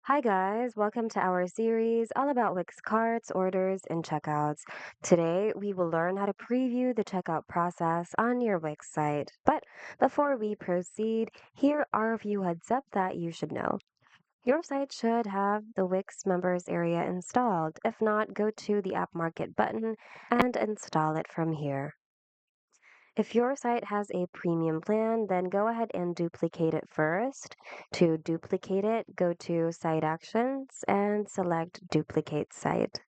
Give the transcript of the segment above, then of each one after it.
Hi guys, welcome to our series all about Wix carts, orders, and checkouts. Today we will learn how to preview the checkout process on your Wix site. But before we proceed, here are a few heads up that you should know. Your site should have the Wix members area installed. If not, go to the App Market button and install it from here. If your site has a premium plan, then go ahead and duplicate it first. To duplicate it, go to Site Actions and select Duplicate Site.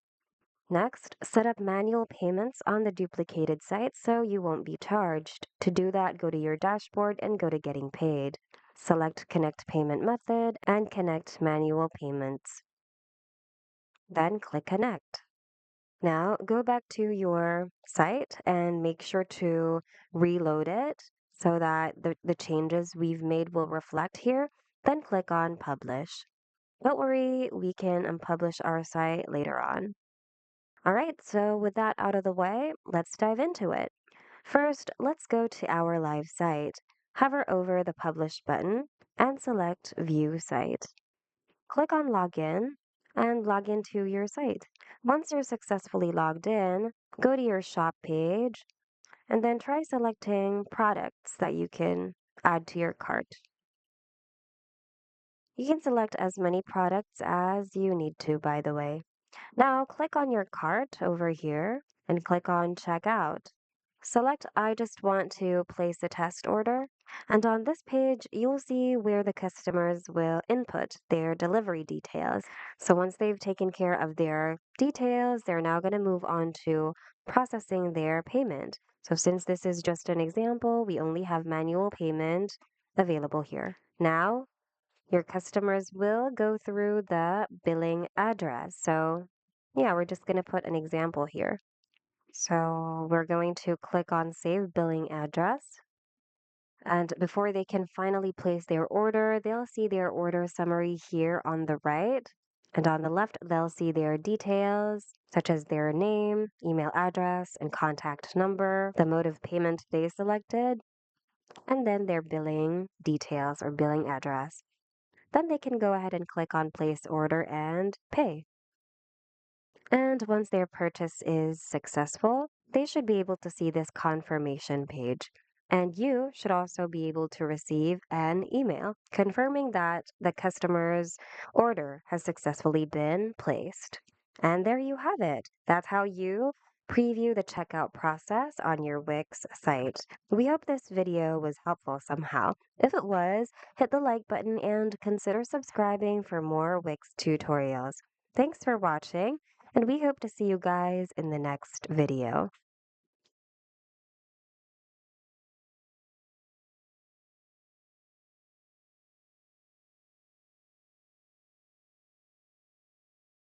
Next, set up manual payments on the duplicated site so you won't be charged. To do that, go to your dashboard and go to Getting Paid. Select Connect Payment Method and connect manual payments. Then click Connect. Now go back to your site and make sure to reload it so that the changes we've made will reflect here. Then click on Publish. Don't worry, we can unpublish our site later on. All right, so with that out of the way, let's dive into it. First, let's go to our live site. Hover over the Publish button and select View Site. Click on Login and log into your site. Once you're successfully logged in, go to your shop page and then try selecting products that you can add to your cart. You can select as many products as you need to, by the way. Now click on your cart over here and click on Checkout. Select I just want to place a test order. And on this page, you'll see where the customers will input their delivery details. So once they've taken care of their details, they're now going to move on to processing their payment. So since this is just an example, we only have manual payment available here. Now, your customers will go through the billing address. So yeah, we're just going to put an example here. So we're going to click on Save Billing Address. And before they can finally place their order, they'll see their order summary here on the right. And on the left, they'll see their details, such as their name, email address, and contact number, the mode of payment they selected, and then their billing details or billing address. Then they can go ahead and click on Place Order and pay. And once their purchase is successful, they should be able to see this confirmation page. And you should also be able to receive an email confirming that the customer's order has successfully been placed. And there you have it. That's how you preview the checkout process on your Wix site. We hope this video was helpful somehow. If it was, hit the like button and consider subscribing for more Wix tutorials. Thanks for watching, and we hope to see you guys in the next video.